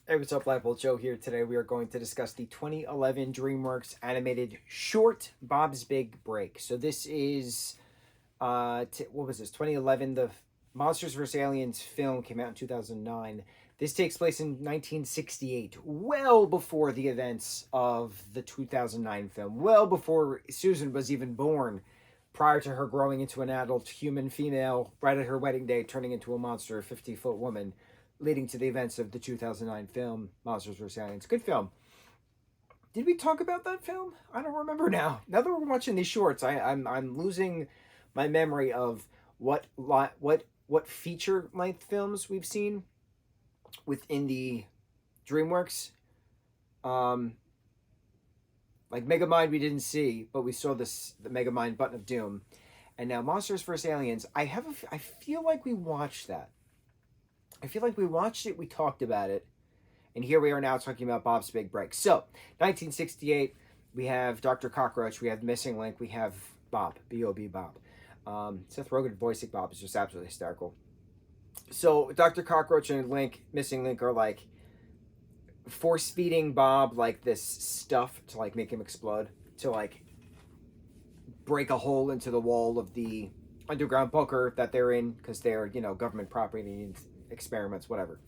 Hey, what's up, lightboltjoe here. Today we are going to discuss the 2011 DreamWorks animated short Bob's Big Break. So this is, what was this? 2011. The Monsters vs. Aliens film came out in 2009. This takes place in 1968, well before the events of the 2009 film, well before Susan was even born, prior to her growing into an adult human female, right at her wedding day, turning into a monster, 50-foot woman, leading to the events of the 2009 film Monsters vs. Aliens. Good film. Did we talk about that film? I don't remember now. Now that we're watching these shorts, I'm losing my memory of what feature length films we've seen within the DreamWorks. Like Megamind we didn't see, but we saw the Megamind Button of Doom, and now Monsters vs. Aliens. I feel like we watched that. I feel like we watched it, we talked about it, and here we are now talking about Bob's Big Break. So, 1968, we have Dr. Cockroach, we have Missing Link, we have Bob, B.O.B. Bob. Seth Rogen voicing Bob is just absolutely hysterical. So, Dr. Cockroach and Missing Link are like force feeding Bob like this stuff to like make him explode, to like break a hole into the wall of the underground bunker that they're in, because they're, government property, experiments, whatever.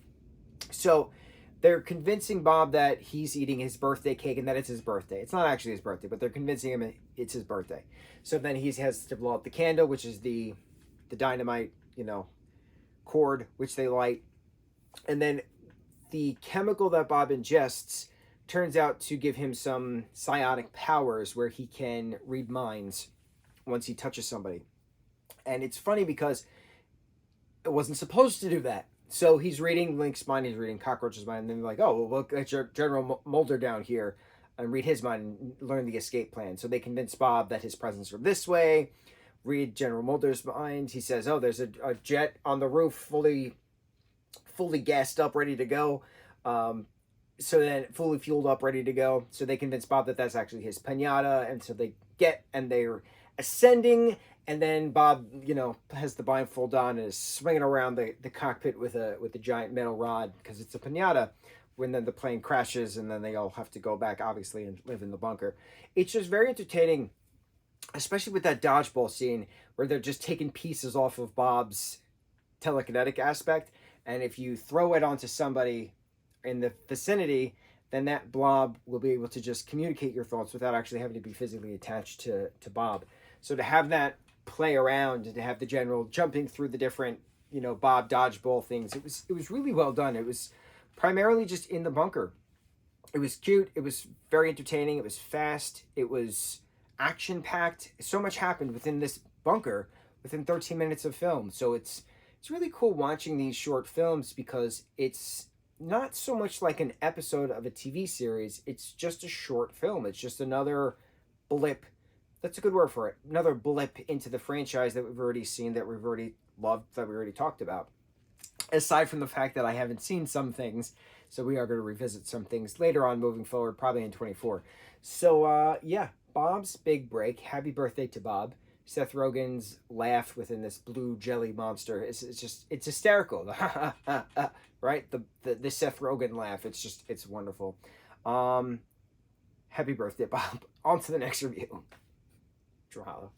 So they're convincing Bob that he's eating his birthday cake and that it's his birthday. It's not actually his birthday, but they're convincing him it's his birthday. So then he has to blow up the candle, which is the dynamite, cord, which they light. And then the chemical that Bob ingests turns out to give him some psionic powers where he can read minds once he touches somebody. And it's funny because it wasn't supposed to do that. So he's reading Link's mind, he's reading Cockroach's mind, and then they're like, oh, well, get your General Mulder down here and read his mind and learn the escape plan. So they convince Bob that his presence from this way, read General Mulder's mind. He says, oh, there's a jet on the roof, fully gassed up, ready to go. So then fully fueled up, ready to go. So they convince Bob that that's actually his pinata, and so they're ascending. And then Bob, has the blindfold on and is swinging around the cockpit with a giant metal rod because it's a pinata. When then the plane crashes and then they all have to go back, obviously, and live in the bunker. It's just very entertaining, especially with that dodgeball scene where they're just taking pieces off of Bob's telekinetic aspect. And if you throw it onto somebody in the vicinity, then that blob will be able to just communicate your thoughts without actually having to be physically attached to Bob. So to have that play around and to have the general jumping through the different, Bob dodgeball things, it was really well done. It was primarily just in the bunker. It was cute. It was very entertaining. It was fast. It was action-packed. So much happened within this bunker within 13 minutes of film. So it's really cool watching these short films because it's not so much like an episode of a TV series. It's just a short film. It's just another blip. That's a good word for it. Another blip into the franchise that we've already seen, that we've already loved, that we already talked about. Aside from the fact that I haven't seen some things, so we are going to revisit some things later on moving forward, probably in 24. So, yeah, Bob's Big Break. Happy birthday to Bob. Seth Rogen's laugh within this blue jelly monster, it's hysterical. Right? The Seth Rogen laugh, it's wonderful. Happy birthday, Bob. On to the next review. Mahalo.